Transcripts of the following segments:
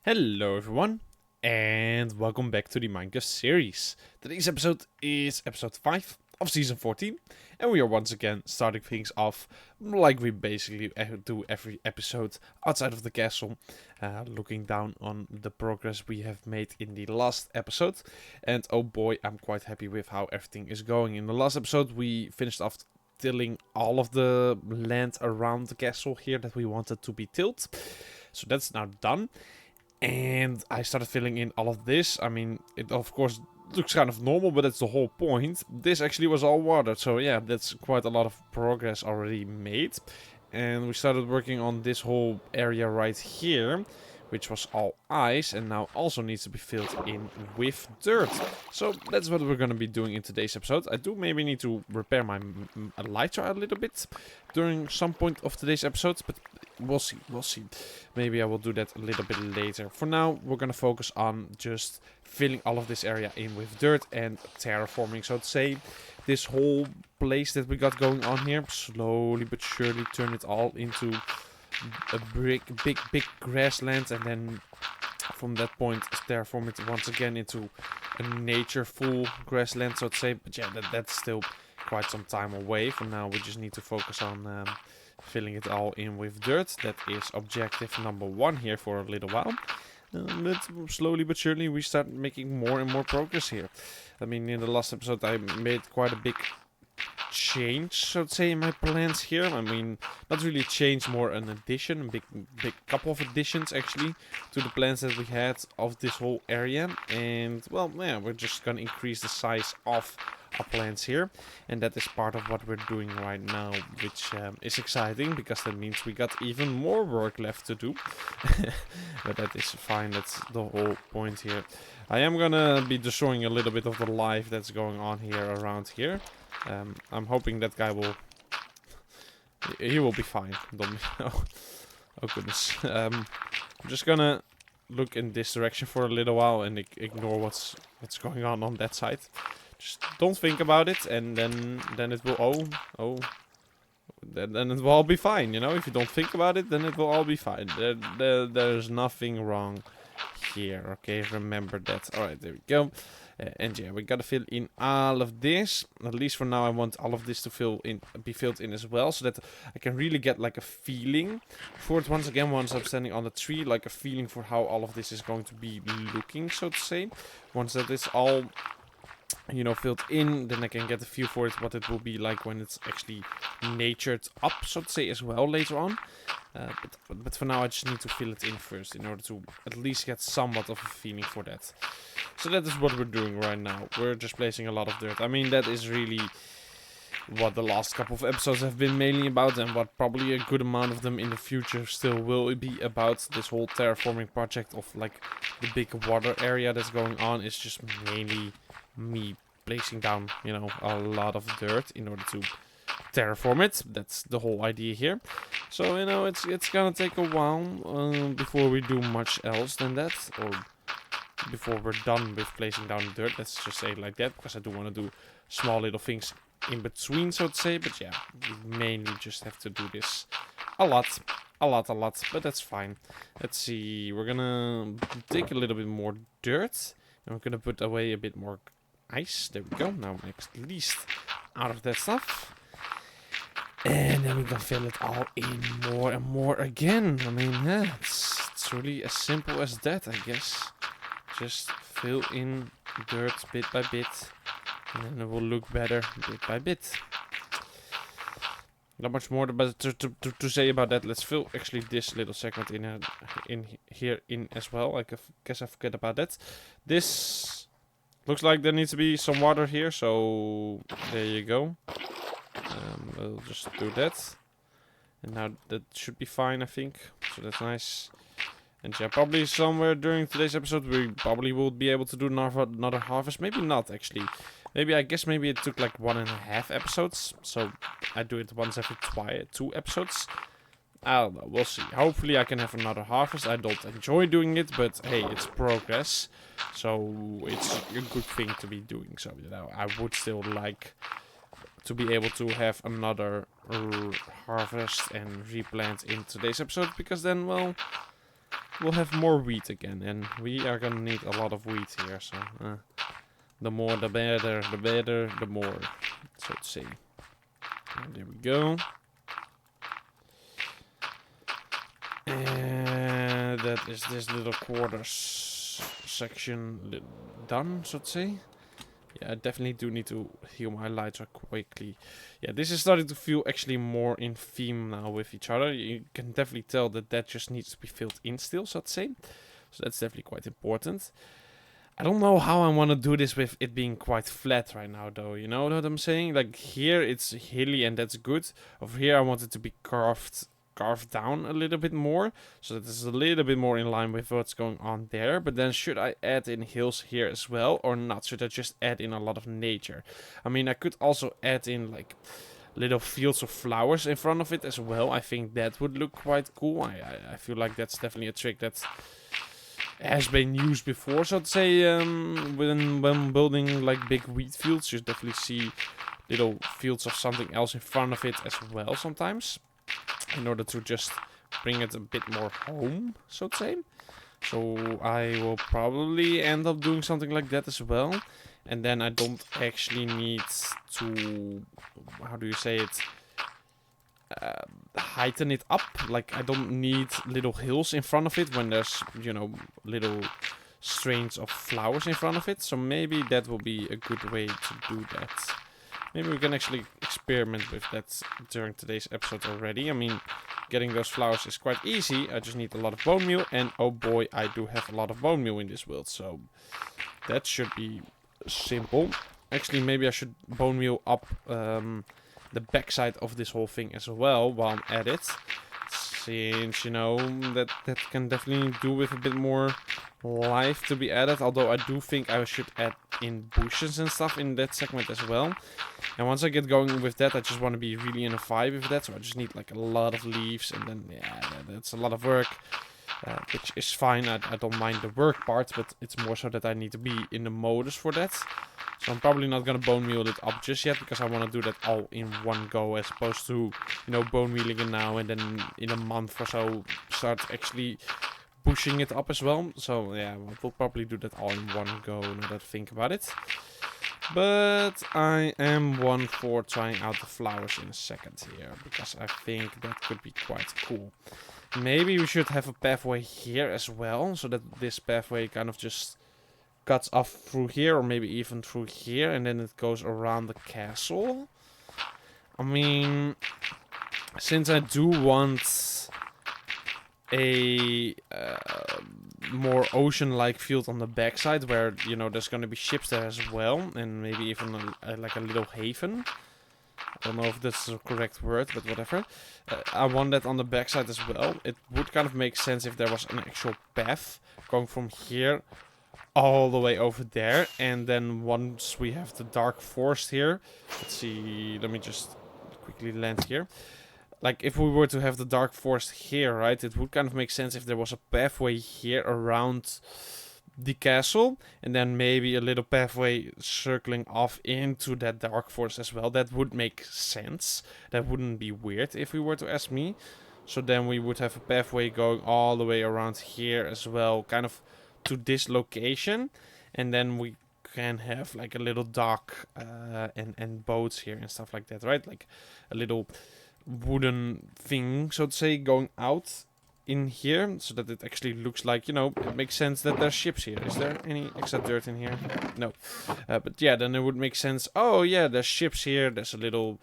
Hello everyone, and welcome back to the Minecraft series. Today's episode is episode 5 of season 14, and we are once again starting things off like we basically do every episode outside of the castle, looking down on the progress we have made in the last episode. And oh boy, I'm quite happy with how everything is going. In the last episode we finished off tilling all of the land around the castle here that we wanted to be tilled, so that's now done. And I started filling in all of this. I mean, it of course looks kind of normal, but that's the whole point. This actually was all watered, so yeah, that's quite a lot of progress already made. And we started working on this whole area right here, which was all ice and now also needs to be filled in with dirt. So that's what we're going to be doing in today's episode. I do maybe need to repair my elytra a little bit during some point of today's episode, but we'll see. Maybe I will do that a little bit later. For now, we're going to focus on just filling all of this area in with dirt and terraforming, so to say. This whole place that we got going on here, slowly but surely turn it all into a big grassland, and then from that point terraform it once again into a natureful grassland, so to say. But yeah, that's still quite some time away. For now, we just need to focus on filling it all in with dirt. That is objective number 1 here for a little while. But slowly but surely we start making more and more progress here. I mean, in the last episode I made quite a big change, so to say, in my plans here. I mean, not really a change, more an addition, a big couple of additions actually to the plans that we had of this whole area. And well, yeah, we're just gonna increase the size of our plants here, and that is part of what we're doing right now, which is exciting because that means we got even more work left to do. But that is fine, that's the whole point here. I am gonna be destroying a little bit of the life that's going on here around here. I'm hoping that guy will... He will be fine. Don't... Oh goodness. I'm just gonna look in this direction for a little while and ignore what's going on that side. Just don't think about it, and then it will... Then it will all be fine, you know? If you don't think about it, then it will all be fine. There's nothing wrong here, okay? Remember that. Alright, there we go. And yeah, we gotta fill in all of this. At least for now, I want all of this to be filled in as well, so that I can really get like a feeling for it once again, once I'm standing on the tree, like a feeling for how all of this is going to be looking, so to say. Once that is all, you know, filled in, then I can get a feel for it, what it will be like when it's actually natured up, so to say, as well later on. But for now I just need to fill it in first in order to at least get somewhat of a feeling for that. So that is what we're doing right now. We're just placing a lot of dirt. I mean, that is really what the last couple of episodes have been mainly about, and what probably a good amount of them in the future still will be about. This whole terraforming project of like the big water area that's going on is just mainly me placing down, you know, a lot of dirt in order to terraform it. That's the whole idea here. So, you know, it's gonna take a while before we do much else than that, or before we're done with placing down the dirt. Let's just say it like that, because I do want to do small little things in between, so to say. But yeah, we mainly just have to do this a lot, but that's fine. Let's see, we're gonna take a little bit more dirt, and we're gonna put away a bit more ice. There we go. Now at least out of that stuff. And then we can fill it all in more and more again. I mean, yeah, it's really as simple as that, I guess. Just fill in dirt bit by bit, and then it will look better bit by bit. Not much more to say about that. Let's fill actually this little segment in here as well. I guess I forget about that. This looks like there needs to be some water here, so there you go. We'll just do that, and now that should be fine, I think. So that's nice. And yeah, probably somewhere during today's episode we probably will be able to do another harvest. Maybe not, actually. I guess maybe it took like 1.5 episodes. So I do it once every 2 episodes. I don't know, we'll see. Hopefully I can have another harvest. I don't enjoy doing it, but hey, it's progress. So it's a good thing to be doing. So, you know, I would still like to be able to have another harvest and replant in today's episode, because then, well, we'll have more wheat again. And we are gonna need a lot of wheat here, so the more the better, the more, so to say. And there we go. And that is this little quarters section done, so to say. Yeah, I definitely do need to heal my lighter quickly. Yeah, this is starting to feel actually more in theme now with each other. You can definitely tell that that just needs to be filled in still, so to say. So that's definitely quite important. I don't know how I want to do this with it being quite flat right now, though. You know what I'm saying? Like, here it's hilly and that's good. Over here I want it to be carved down a little bit more, so that it's a little bit more in line with what's going on there. But then should I add in hills here as well or not? Should I just add in a lot of nature? I mean, I could also add in like little fields of flowers in front of it as well. I think that would look quite cool. I feel like that's definitely a trick that has been used before, so to say, when building like big wheat fields. You definitely see little fields of something else in front of it as well sometimes, in order to just bring it a bit more home, so to say. So I will probably end up doing something like that as well. And then I don't actually need to, how do you say it, heighten it up. Like, I don't need little hills in front of it when there's, you know, little strains of flowers in front of it. So maybe that will be a good way to do that. Maybe we can actually experiment with that during today's episode already. I mean, getting those flowers is quite easy. I just need a lot of bone meal. And oh boy, I do have a lot of bone meal in this world. So that should be simple. Actually, maybe I should bone meal up the backside of this whole thing as well while I'm at it. Since, you know, that can definitely do with a bit more life to be added. Although I do think I should add in bushes and stuff in that segment as well. And once I get going with that, I just want to be really in a vibe with that. So I just need like a lot of leaves. And then, yeah, that's a lot of work. Which is fine. I don't mind the work part. But it's more so that I need to be in the modus for that. So I'm probably not going to bone meal it up just yet, because I want to do that all in one go, as opposed to, you know, bone mealing it now and then in a month or so start actually pushing it up as well. So yeah, we'll probably do that all in one go now that I think about it. But I am one for trying out the flowers in a second here, because I think that could be quite cool. Maybe we should have a pathway here as well, so that this pathway kind of just cuts off through here, or maybe even through here, and then it goes around the castle. I mean, since I do want a more ocean-like field on the backside, where, you know, there's gonna be ships there as well, and maybe even like a little haven. I don't know if that's the correct word, but whatever. I want that on the backside as well. It would kind of make sense if there was an actual path going from here all the way over there. And then once we have the dark forest here, let's see, let me just quickly land here. Like, if we were to have the dark forest here, right, it would kind of make sense if there was a pathway here around the castle, and then maybe a little pathway circling off into that dark forest as well. That would make sense. That wouldn't be weird if we were to ask me. So then we would have a pathway going all the way around here as well, kind of to this location, and then we can have like a little dock and boats here and stuff like that, right? Like a little wooden thing, so to say, going out in here, so that it actually looks like, you know, it makes sense that there's ships here. Is there any extra dirt in here? No. But yeah, then it would make sense. Oh yeah, there's ships here. There's a little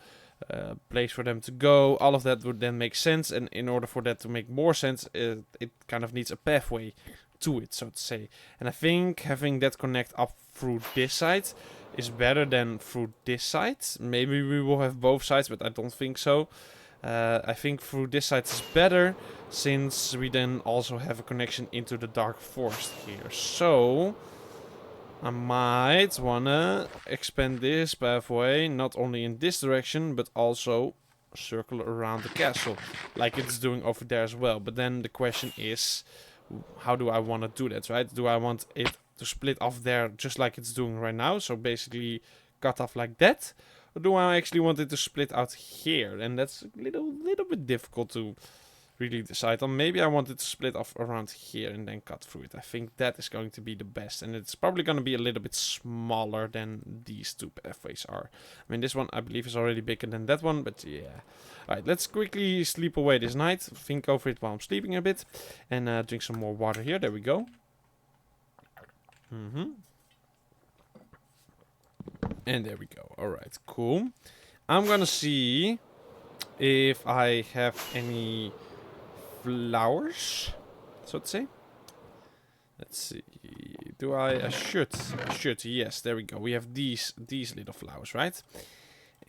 place for them to go. All of that would then make sense. And in order for that to make more sense, it kind of needs a pathway to it, so to say. And I think having that connect up through this side is better than through this side. Maybe we will have both sides, but I don't think so. I think through this side is better, since we then also have a connection into the dark forest here. So I might wanna expand this pathway, not only in this direction, but also circle around the castle, like it's doing over there as well. But then the question is, how do I want to do that, right? Do I want it to split off there just like it's doing right now, so basically cut off like that? Or do I actually want it to split out here? And that's a little bit difficult to really decide on. Maybe I wanted to split off around here and then cut through it. I think that is going to be the best. And it's probably going to be a little bit smaller than these two pathways are. I mean, this one I believe is already bigger than that one, but yeah. Alright, let's quickly sleep away this night. Think over it while I'm sleeping a bit. And drink some more water here. There we go. And there we go. Alright, cool. I'm gonna see if I have any flowers, so to say. Let's see. Do I should. Yes, there we go. We have these little flowers, right?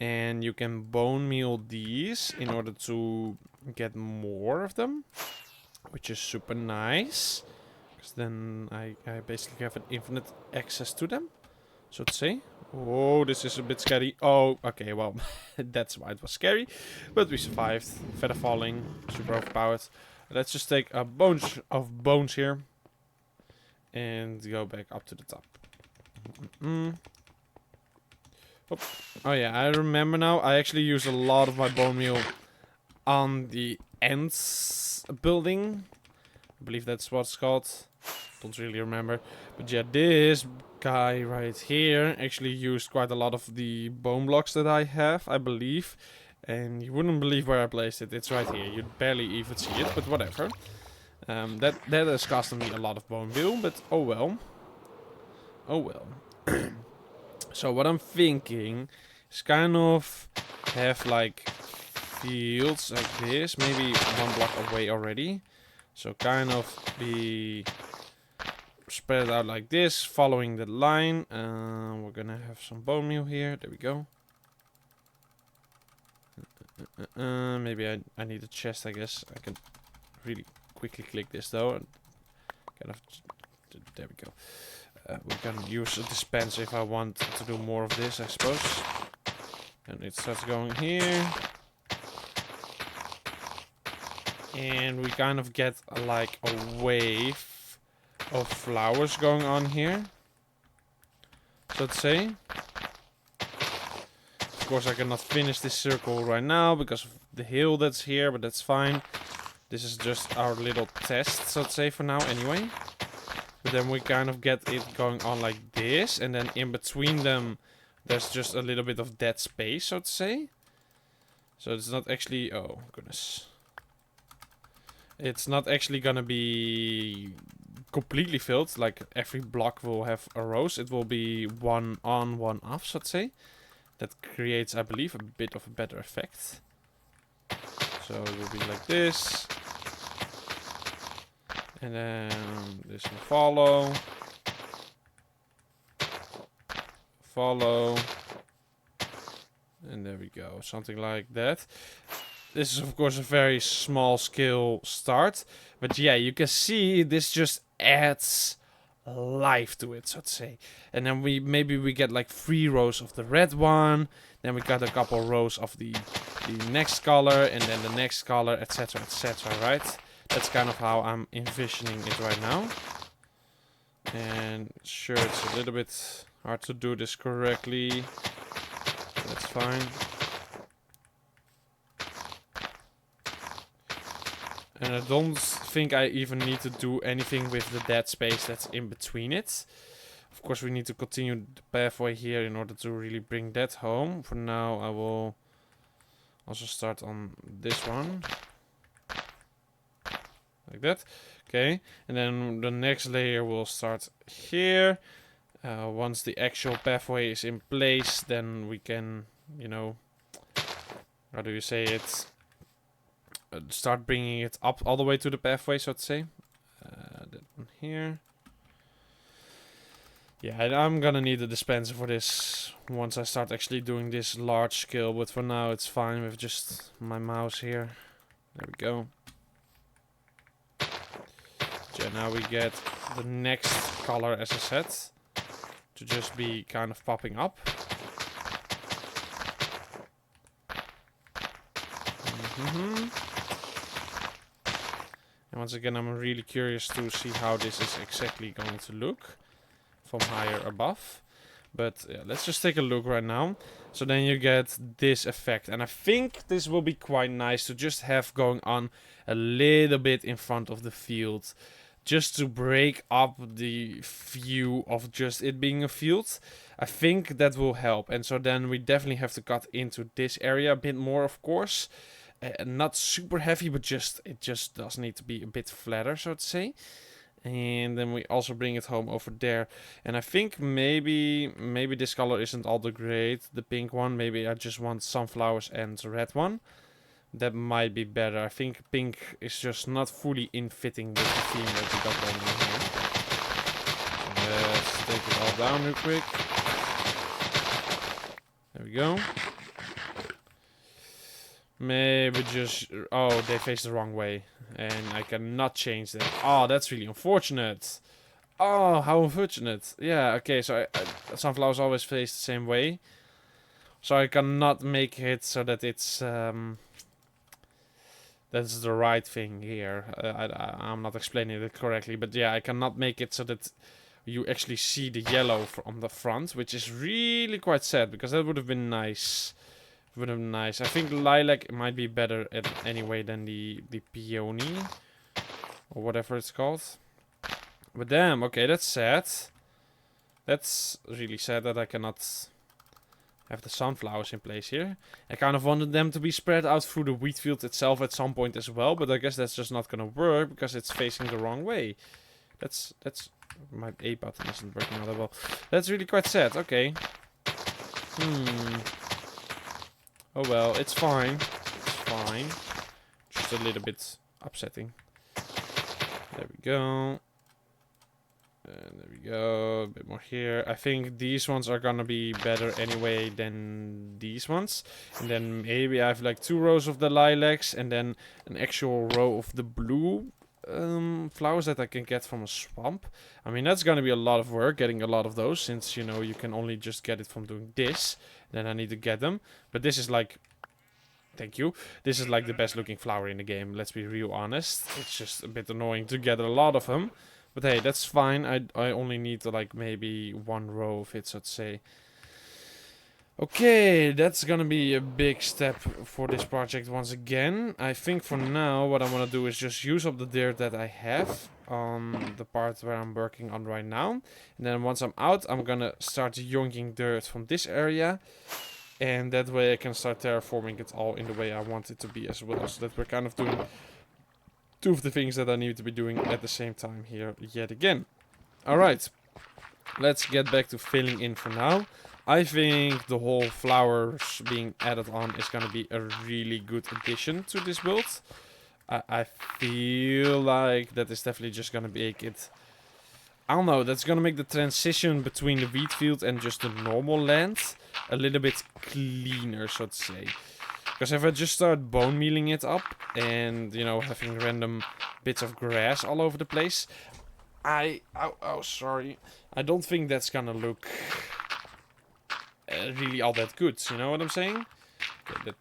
And you can bone meal these in order to get more of them, which is super nice. Because then I basically have an infinite access to them, so to say. Oh, this is a bit scary. Oh, okay, well, that's why it was scary. But we survived. Feather falling, super overpowered. Let's just take a bunch of bones here. And go back up to the top. Oh yeah, I remember now. I actually use a lot of my bone meal on the ends building. I believe that's what it's called. Don't really remember. But yeah, this guy right here actually used quite a lot of the bone blocks that I have, I believe. And you wouldn't believe where I placed it. It's right here. You'd barely even see it, but whatever. That has costed me a lot of bone meal, but oh well. Oh well. So what I'm thinking is kind of have like fields like this, maybe one block away already. So kind of be spread out like this, following the line. We're gonna have some bone meal here. There we go. Maybe I need a chest, I guess. I can really quickly click this though. And kind of, there we go. We can use a dispenser if I want to do more of this, I suppose. And it starts going here. And we kind of get like a wave of flowers going on here, so to say. Of course, I cannot finish this circle right now because of the hill that's here, but that's fine. This is just our little test, so to say, for now anyway. But then we kind of get it going on like this, and then in between them there's just a little bit of dead space, so to say. So it's not actually, oh goodness, it's not actually gonna be completely filled, like every block will have a rose. It will be one on, one off, so to say. That creates, I believe, a bit of a better effect. So it will be like this. And then this will follow. Follow. And there we go. Something like that. This is, of course, a very small scale start. But yeah, you can see this just adds life to it, so to say. And then maybe we get like 3 rows of the red one. Then we got a couple rows of the next color. And then the next color, etc, etc, right? That's kind of how I'm envisioning it right now. And sure, it's a little bit hard to do this correctly. That's fine. And I don't think I even need to do anything with the dead space that's in between it. Of course, we need to continue the pathway here in order to really bring that home. For now, I will also start on this one. Like that. Okay. And then the next layer will start here. Once the actual pathway is in place, then we can, you know, how do you say it? Start bringing it up all the way to the pathway, so to say. That one here. Yeah, I'm gonna need a dispenser for this once I start actually doing this large scale, but for now it's fine with just my mouse here. There we go. So now we get the next color, as I said, to just be kind of popping up. And once again, I'm really curious to see how this is exactly going to look from higher above. But yeah, let's just take a look right now. So then you get this effect. And I think this will be quite nice to just have going on a little bit in front of the field. Just to break up the view of just it being a field. I think that will help. And so then we definitely have to cut into this area a bit more, of course. Not super heavy, but it just does need to be a bit flatter, so to say. And then we also bring it home over there. And I think maybe this color isn't all that great, the pink one. Maybe I just want sunflowers and the red one. That might be better. I think pink is just not fully in fitting with the theme that we got going on here. Let's take it all down real quick. There we go. Maybe just... Oh, they face the wrong way. And I cannot change that. Oh, that's really unfortunate. Oh, how unfortunate. Yeah, okay, so sunflowers always face the same way. So I cannot make it so that it's... that's the right thing here. I'm not explaining it correctly. But yeah, I cannot make it so that you actually see the yellow from the front. Which is really quite sad, because that would have been nice. Would have been nice. I think lilac might be better anyway than the peony. Or whatever it's called. But damn, okay, that's sad. That's really sad that I cannot have the sunflowers in place here. I kind of wanted them to be spread out through the wheat field itself at some point as well. But I guess that's just not gonna work because it's facing the wrong way. That's... My A button isn't working out that well. That's really quite sad. Okay. Oh well, it's fine. It's fine. Just a little bit upsetting. There we go. And there we go. A bit more here. I think these ones are gonna be better anyway than these ones. And then maybe I have like 2 rows of the lilacs and then an actual row of the blue flowers that I can get from a swamp. I mean, that's gonna be a lot of work getting a lot of those, since, you know, you can only just get it from doing this. Then I need to get them. But this is like... Thank you. This is like the best looking flower in the game, let's be real honest. It's just a bit annoying to get a lot of them. But hey, that's fine. I only need like maybe 1 row of it, so to say. Okay, that's gonna be a big step for this project once again. I think for now what I want to do is just use up the dirt that I have on the part where I'm working on right now. And then once I'm out, I'm gonna start yoinking dirt from this area. And that way I can start terraforming it all in the way I want it to be as well. So that we're kind of doing 2 of the things that I need to be doing at the same time here yet again. Alright, let's get back to filling in for now. I think the whole flowers being added on is going to be a really good addition to this build. I feel like that is definitely just going to make it... I don't know, that's going to make the transition between the wheat field and just the normal land a little bit cleaner, so to say. Because if I just start bone mealing it up and, you know, having random bits of grass all over the place, sorry. I don't think that's going to look... really all that good, you know what I'm saying? Okay,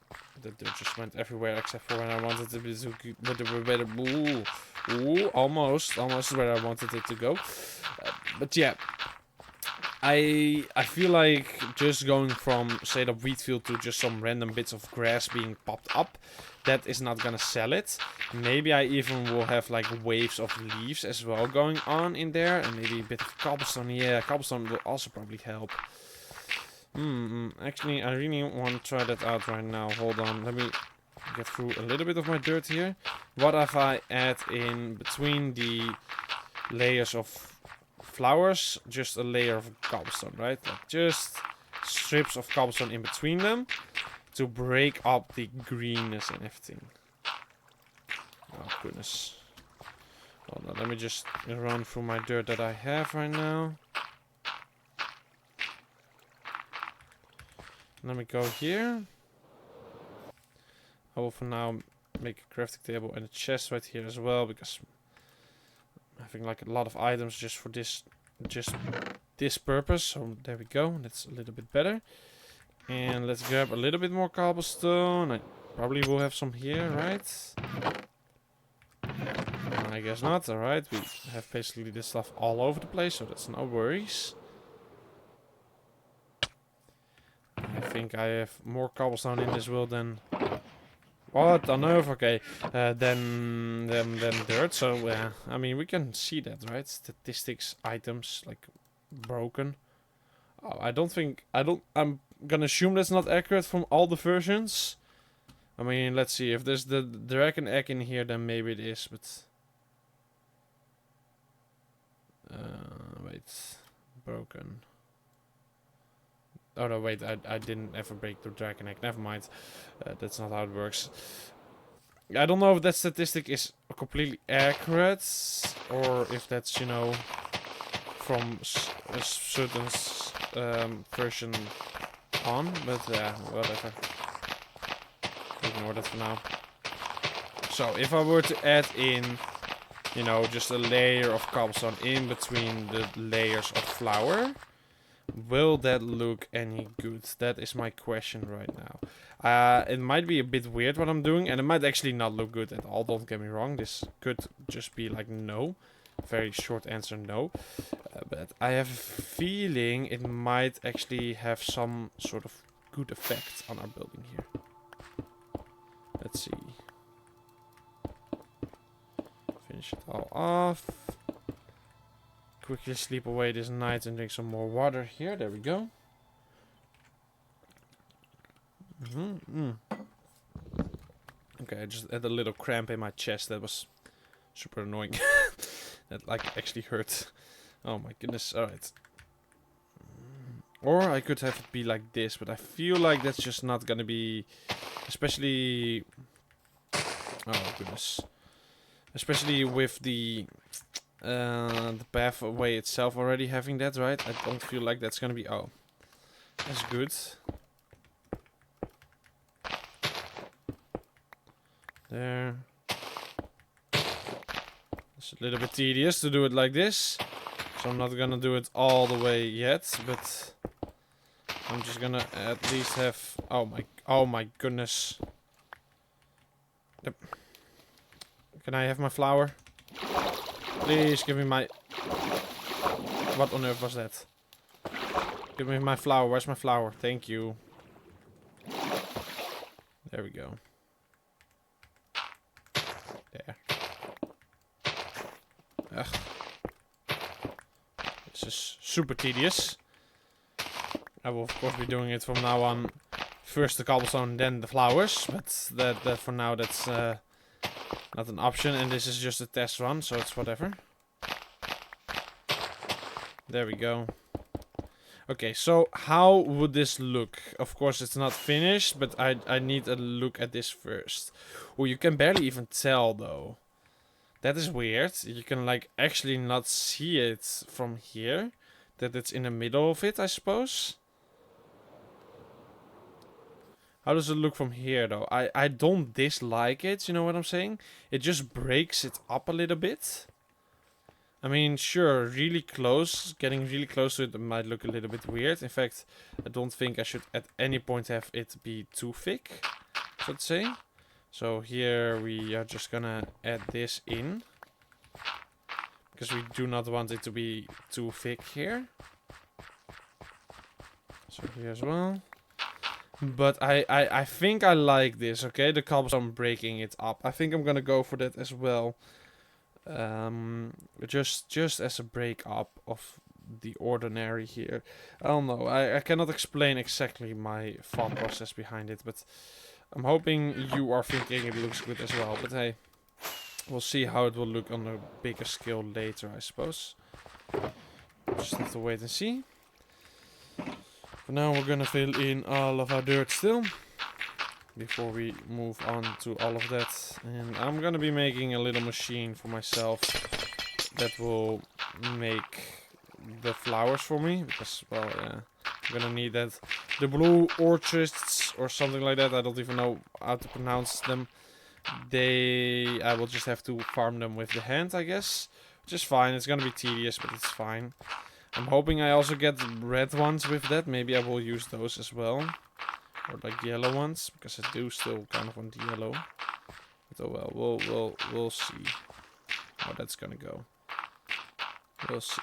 that just went everywhere except for when I wanted to be better. Ooh, almost where I wanted it to go. But yeah, I feel like just going from say the wheat field to just some random bits of grass being popped up, that is not gonna sell it. Maybe I even will have like waves of leaves as well going on in there, and maybe a bit of cobblestone. Yeah, cobblestone will also probably help. Actually, I really want to try that out right now. Hold on, let me get through a little bit of my dirt here. What if I add in between the layers of flowers, just a layer of cobblestone, right? Like just strips of cobblestone in between them to break up the greenness and everything. Oh, goodness. Hold on, let me just run through my dirt that I have right now. Let me go here. I will for now make a crafting table and a chest right here as well, because I'm having like a lot of items just for this purpose. So there we go. That's a little bit better. And let's grab a little bit more cobblestone. I probably will have some here, right? I guess not. Alright, we have basically this stuff all over the place, so that's no worries. think I have more cobblestone in this world than... What on earth? Okay, then dirt. So I mean, we can see that, right? Statistics, items, like broken. Oh, I'm gonna assume that's not accurate from all the versions. I mean, let's see. If there's the dragon egg in here, then maybe it is. But wait, broken. Oh no, wait. I didn't ever break the dragon egg. Never mind. That's not how it works. I don't know if that statistic is completely accurate, or if that's, you know, from a certain version on, but whatever. Ignore that for now. So, if I were to add in, you know, just a layer of cobblestone in between the layers of flour, will that look any good? That is my question right now. It might be a bit weird what I'm doing, and it might actually not look good at all, don't get me wrong. This could just be like no. Very short answer, no. But I have a feeling it might actually have some sort of good effect on our building here. Let's see. Finish it all off. Quickly sleep away this night and drink some more water here. There we go. Okay, I just had a little cramp in my chest. That was super annoying. That like actually hurt. Oh my goodness. Alright. Or I could have it be like this, but I feel like that's just not gonna be... Especially... Oh goodness. Especially with the pathway itself already having that, right? I don't feel like that's gonna be... Oh. That's good. There. It's a little bit tedious to do it like this. So I'm not gonna do it all the way yet, but... I'm just gonna at least have... Oh my goodness. Yep. Can I have my flour? Please give me my... What on earth was that? Give me my flour. Where's my flour? Thank you. There we go. There. Ugh. This is super tedious. I will of course be doing it from now on. First the cobblestone, then the flowers. But that for now that's not an option. And this is just a test run, so it's whatever. There we go. Okay, so how would this look? Of course it's not finished, but I need a look at this first. Oh, you can barely even tell though. That is weird. You can like actually not see it from here. That it's in the middle of it, I suppose. How does it look from here though? I don't dislike it, you know what I'm saying? It just breaks it up a little bit. I mean, sure, really close, getting really close to it might look a little bit weird. In fact, I don't think I should at any point have it be too thick, so to say. So here we are just gonna add this in. Because we do not want it to be too thick here. So here as well. But I think I like this, okay? The cobblestone breaking it up. I think I'm gonna go for that as well. Just as a break up of the ordinary here. I don't know. I cannot explain exactly my thought process behind it, but I'm hoping you are thinking it looks good as well. But hey, we'll see how it will look on a bigger scale later, I suppose. Just have to wait and see. For now, we're gonna fill in all of our dirt still. Before we move on to all of that. And I'm gonna be making a little machine for myself that will make the flowers for me. Because, well, I'm gonna need that. The blue orchids or something like that. I don't even know how to pronounce them. I will just have to farm them with the hand, I guess. Which is fine. It's gonna be tedious, but it's fine. I'm hoping I also get red ones with that. Maybe I will use those as well. Or like yellow ones, because I do still kind of want the yellow. But oh well, we'll see how that's gonna go. We'll see.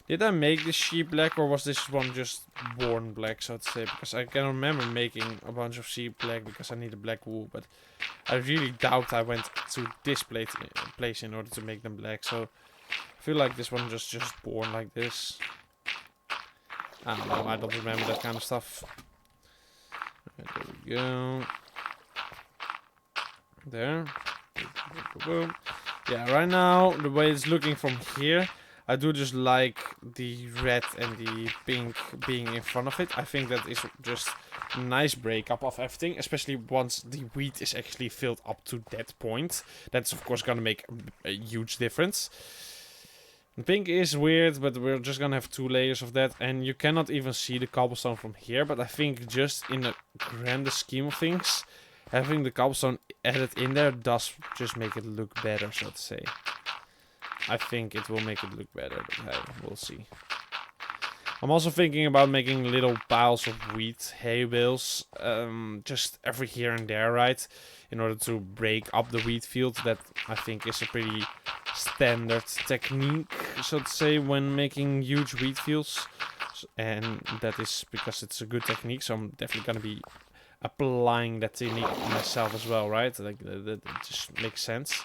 Did I make this sheep black, or was this one just born black, so to say? Because I can remember making a bunch of sheep black because I needed black wool, but I really doubt I went to this place in order to make them black. So I feel like this one just born like this. I don't know. I don't remember that kind of stuff. There we go. There. Boom. Yeah, right now, the way it's looking from here, I do just like the red and the pink being in front of it. I think that is just a nice breakup of everything, especially once the wheat is actually filled up to that point. That's of course gonna make a huge difference. The pink is weird, but we're just gonna have 2 layers of that, and you cannot even see the cobblestone from here, but I think just in the grander scheme of things, having the cobblestone added in there does just make it look better, so to say. I think it will make it look better, but hey, we'll see. I'm also thinking about making little piles of wheat, hay bales, just every here and there, right? In order to break up the wheat field. That I think is a pretty standard technique, so to say, when making huge wheat fields. And that is because it's a good technique, so I'm definitely gonna be applying that technique myself as well, right? Like, that just makes sense.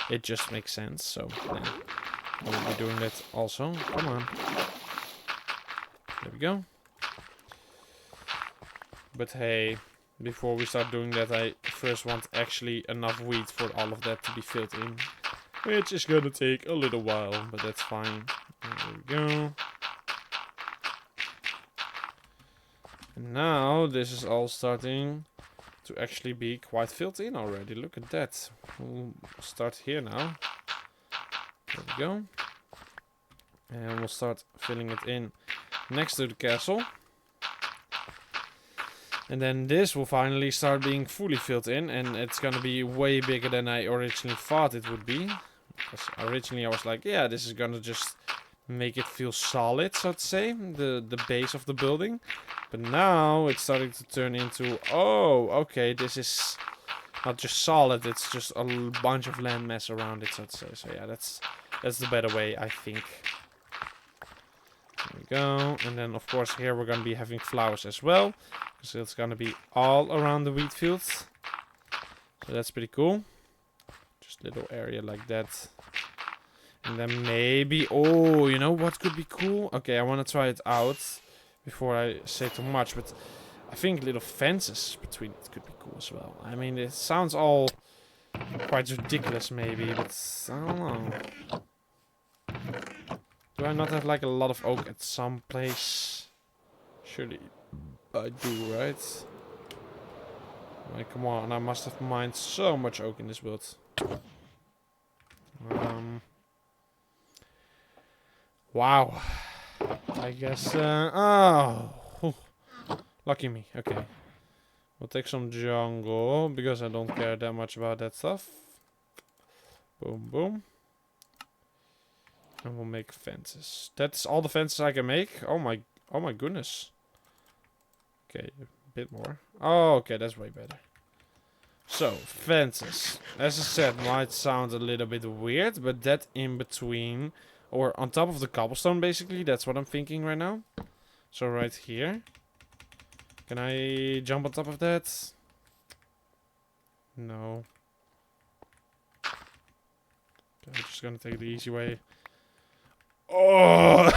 It just makes sense, so yeah. I will be doing that also. Come on. There we go. But hey, before we start doing that, I first want actually enough wheat for all of that to be filled in. Which is gonna take a little while, but that's fine. There we go. And now this is all starting to actually be quite filled in already. Look at that. We'll start here now. There we go. And we'll start filling it in next to the castle. And then this will finally start being fully filled in, and it's gonna be way bigger than I originally thought it would be. Because originally I was like, yeah, this is gonna just make it feel solid, so to say, the base of the building. But now it's starting to turn into, oh, okay, this is not just solid, it's just a bunch of landmass around it, so to say. So yeah, that's the better way, I think. There we go. And then, of course, here we're gonna be having flowers as well. So it's gonna be all around the wheat fields. So that's pretty cool. Just a little area like that. And then maybe... Oh, you know what could be cool? Okay, I want to try it out before I say too much. But I think little fences between it could be cool as well. I mean, it sounds all quite ridiculous maybe. But I don't know. Do I not have like a lot of oak at some place? Surely I do, right? Like, come on, I must have mined so much oak in this build. Wow. I guess, oh. Lucky me, okay. We'll take some jungle, because I don't care that much about that stuff. Boom, boom. And we'll make fences. That's all the fences I can make? Oh my goodness. Okay, a bit more. Oh, okay, that's way better. So, fences. As I said, might sound a little bit weird, but that in between, or on top of the cobblestone, basically, that's what I'm thinking right now. So, right here. Can I jump on top of that? No. Okay, I'm just gonna take the easy way. Oh!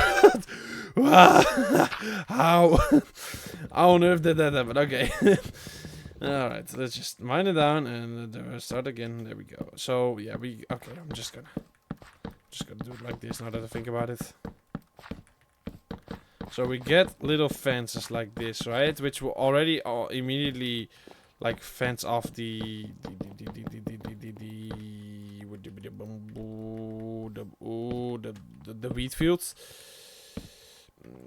How? How on earth did that happen? Okay. Alright, let's just mine it down and start again. There we go. So, yeah, okay, I'm just gonna do it like this now that I think about it. So we get little fences like this, right? Which will already immediately like fence off the wheat fields.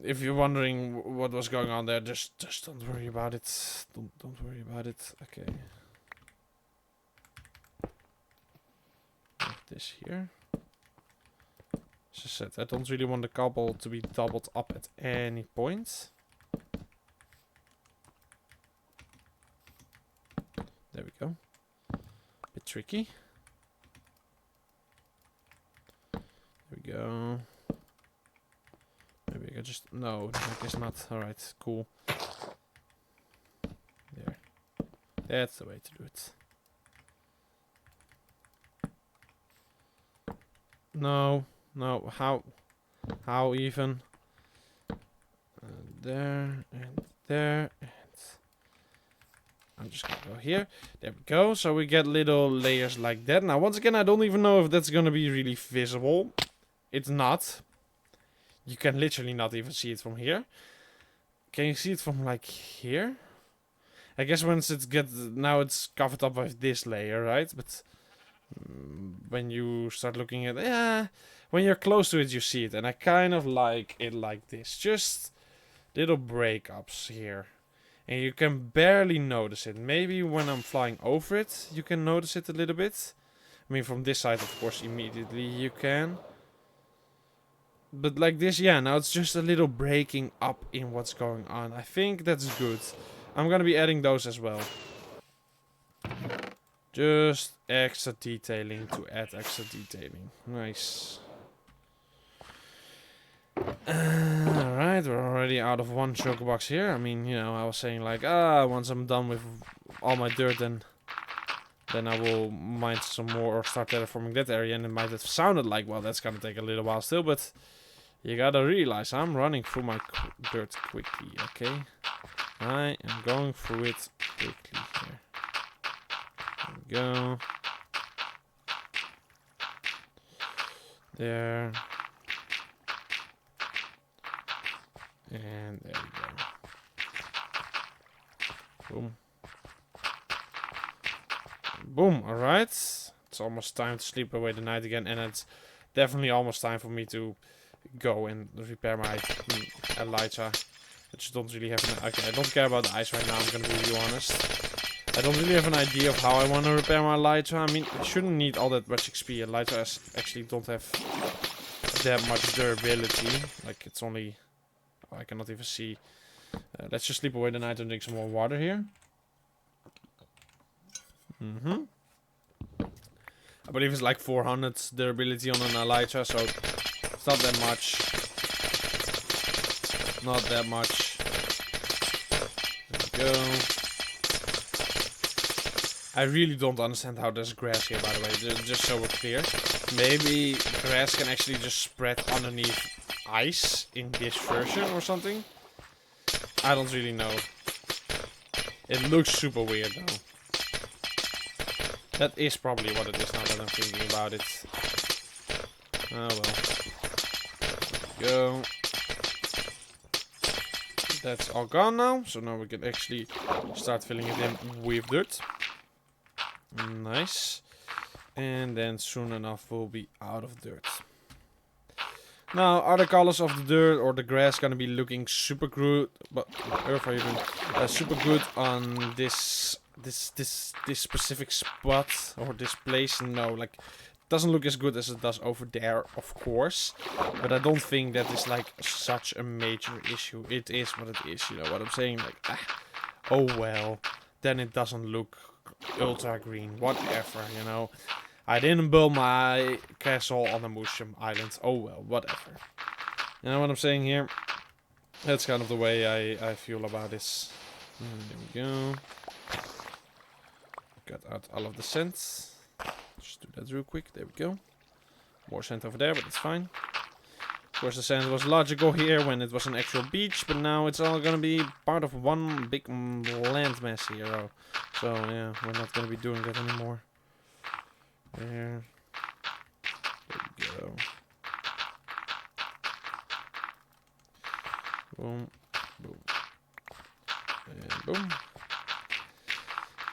If you're wondering what was going on there, just don't worry about it. Don't worry about it. Okay. Like this here. As I said, I don't really want the cobble to be doubled up at any point. There we go. Bit tricky. There we go. just... No, I guess not. Alright, cool. There. That's the way to do it. No. No. How even? There. And there. And... I'm just gonna go here. There we go. So we get little layers like that. Now, once again, I don't even know if that's gonna be really visible. It's not. You can literally not even see it from here. Can you see it from like here? I guess once it gets... Now it's covered up with this layer, right? But when you start looking at... Yeah, when you're close to it, you see it. And I kind of like it like this. Just little breakups here. And you can barely notice it. Maybe when I'm flying over it, you can notice it a little bit. I mean, from this side, of course, immediately you can. But like this, yeah, now it's just a little breaking up in what's going on. I think that's good. I'm gonna be adding those as well. Just extra detailing to add extra detailing. Nice. Alright, we're already out of one choke box here. I mean, you know, I was saying like, once I'm done with all my dirt, then I will mine some more or start terraforming that area. And it might have sounded like, well, that's gonna take a little while still, but you gotta realize I'm running through my dirt quickly, okay? I am going through it quickly here. There we go. There. And there we go. Boom. Boom, alright. It's almost time to sleep away the night again. And it's definitely almost time for me to go and repair my elytra. I just don't really have an... Okay, I don't care about the ice right now, I'm gonna be real honest. I don't really have an idea of how I want to repair my elytra. I mean, I shouldn't need all that much XP. Elytras actually don't have that much durability. Like, it's only... Oh, I cannot even see. Let's just sleep away the night and drink some more water here. I believe it's like 400 durability on an elytra, so it's not that much. Not that much. There we go. I really don't understand how there's grass here, by the way, just so we're clear. Maybe grass can actually just spread underneath ice in this version or something. I don't really know. It looks super weird though. That is probably what it is now that I'm thinking about it. Oh well. There we go. That's all gone now. So now we can actually start filling it in with dirt. Nice. And then soon enough we'll be out of dirt. Now, are the colors of the dirt or the grass gonna be looking super good? But Earth, are you doing super good on this specific spot or this place? No, like it doesn't look as good as it does over there, of course. But I don't think that is like such a major issue. It is what it is, you know what I'm saying? Like, oh well, then it doesn't look ultra green, whatever, you know. I didn't build my castle on a mushroom island. Oh well, whatever. You know what I'm saying here? That's kind of the way I feel about this. There we go. Got out all of the sand. Just do that real quick. There we go. More sand over there, but it's fine. Of course, the sand was logical here when it was an actual beach, but now it's all gonna be part of one big land mass here. Oh. So yeah, we're not gonna be doing that anymore. There we go. Boom, boom, and boom.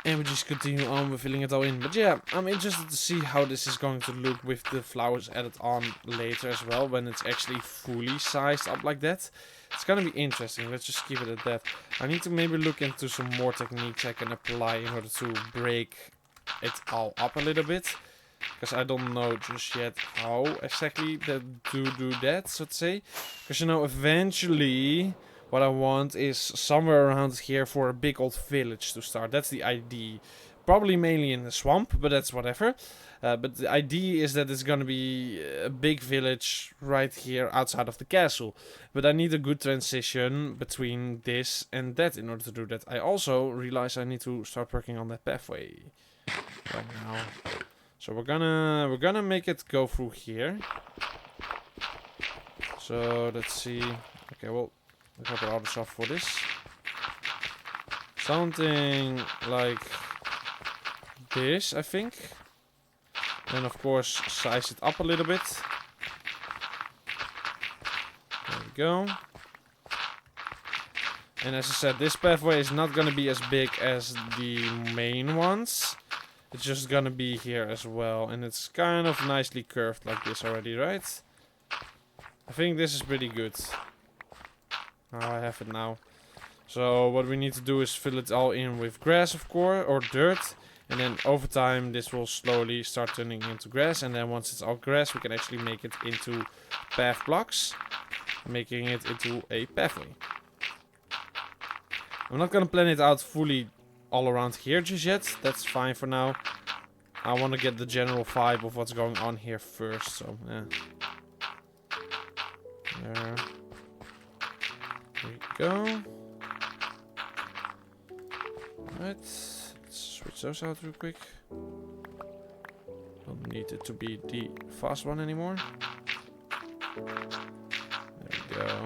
And we just continue on with filling it all in. But yeah, I'm interested to see how this is going to look with the flowers added on later as well, when it's actually fully sized up like that. It's gonna be interesting. Let's just keep it at that. I need to maybe look into some more techniques I can apply in order to break it all up a little bit. Because I don't know just yet how exactly to do that, so to say. Because, you know, eventually what I want is somewhere around here for a big old village to start. That's the idea. Probably mainly in the swamp, but that's whatever. But the idea is that it's gonna be a big village right here outside of the castle. But I need a good transition between this and that in order to do that. I also realize I need to start working on that pathway right now. So we're gonna make it go through here. So let's see. Okay, well, I got all the stuff for this. Something like this, I think. Then of course size it up a little bit. There we go. And as I said, this pathway is not gonna be as big as the main ones. It's just gonna be here as well. And it's kind of nicely curved like this already, right? I think this is pretty good. Oh, I have it now. So what we need to do is fill it all in with grass, of course, or dirt. And then over time this will slowly start turning into grass. And then once it's all grass, we can actually make it into path blocks, making it into a pathway. I'm not gonna plan it out fully all around here just yet. That's fine for now. I want to get the general vibe of what's going on here first. So yeah. There we go. Alright, let's switch those out real quick. Don't need it to be the fast one anymore. There we go.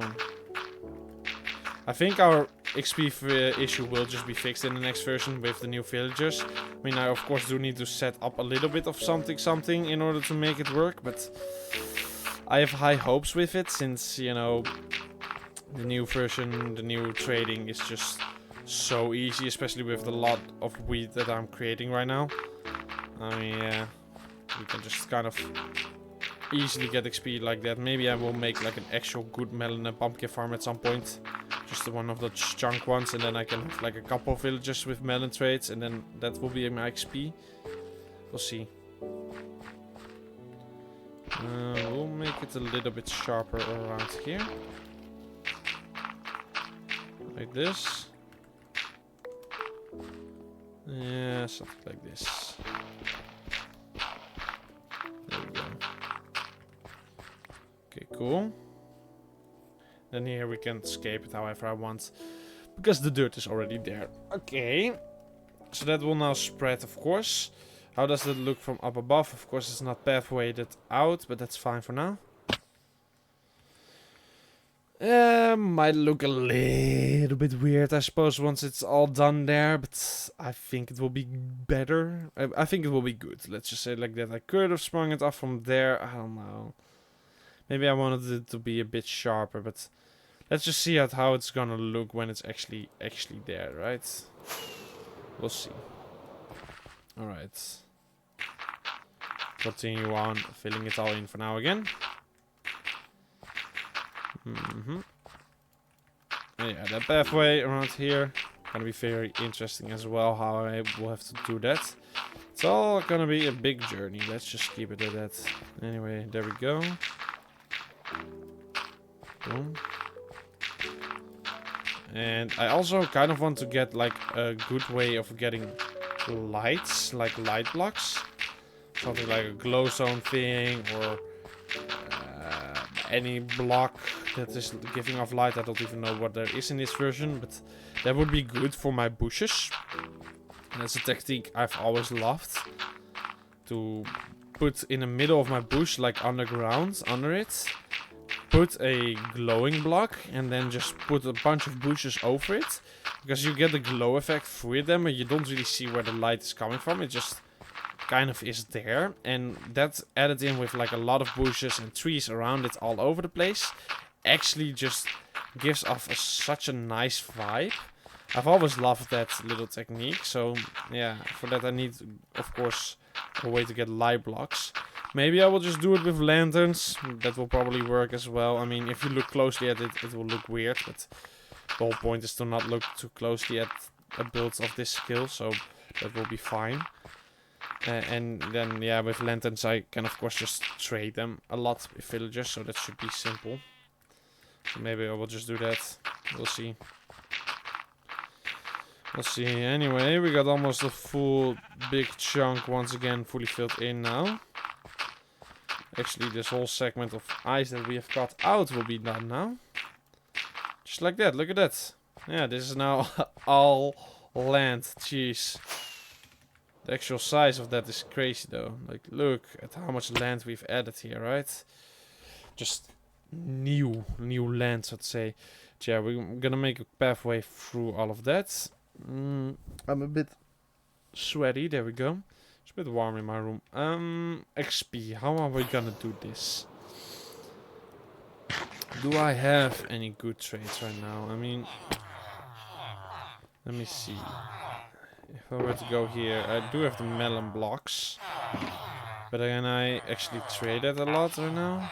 I think our XP issue will just be fixed in the next version with the new villagers. I mean, I of course do need to set up a little bit of something in order to make it work, but I have high hopes with it since, you know, the new version, the new trading is just so easy, especially with the lot of wheat that I'm creating right now. I mean, yeah, we can just kind of easily get XP like that. Maybe I will make like an actual good melon and pumpkin farm at some point. Just one of the chunk ones, and then I can have like a couple of villagers with melon trades, and then that will be my XP. We'll see. We'll make it a little bit sharper around here. Like this. Yeah, something like this. There we go. Okay, cool. Then here we can escape it however I want, because the dirt is already there. Okay. So that will now spread, of course. How does that look from up above? Of course, it's not pathwayed out, but that's fine for now. Might look a little bit weird, I suppose, once it's all done there, but I think it will be better. I think it will be good. Let's just say it like that. I could have sprung it off from there. I don't know. Maybe I wanted it to be a bit sharper, but let's just see how it's gonna look when it's actually there, right? We'll see. Alright. Continue on filling it all in for now again. Yeah, that pathway around here gonna be very interesting as well, how I will have to do that. It's all gonna be a big journey. Let's just keep it at that. Anyway, there we go. Boom. And I also kind of want to get like a good way of getting lights, like light blocks. Something like a glow zone thing, or any block that is giving off light. I don't even know what there is in this version, but that would be good for my bushes. And that's a technique I've always loved. To put in the middle of my bush, like underground, under it, put a glowing block, and then just put a bunch of bushes over it. Because you get the glow effect through them, and you don't really see where the light is coming from. It just kind of is there, and that's added in with like a lot of bushes and trees around it all over the place, actually just gives off such a nice vibe. I've always loved that little technique, so yeah, for that I need, of course, a way to get light blocks. Maybe I will just do it with lanterns. That will probably work as well. I mean, if you look closely at it, it will look weird, but the whole point is to not look too closely at a build of this skill, so that will be fine. And then, yeah, with lanterns I can of course just trade them a lot with villagers, so that should be simple. So maybe I will just do that. We'll see. Let's see. Anyway, we got almost a full big chunk once again fully filled in now. Actually, this whole segment of ice that we have cut out will be done now. Just like that. Look at that. Yeah, this is now all land. Jeez. The actual size of that is crazy though. Like, look at how much land we've added here, right? Just new land, so to say. But yeah, we're gonna make a pathway through all of that. I'm a bit sweaty. There we go. It's a bit warm in my room. XP. How are we gonna do this? Do I have any good trades right now? I mean, let me see. If I were to go here, I do have the melon blocks. But can I actually trade that a lot right now?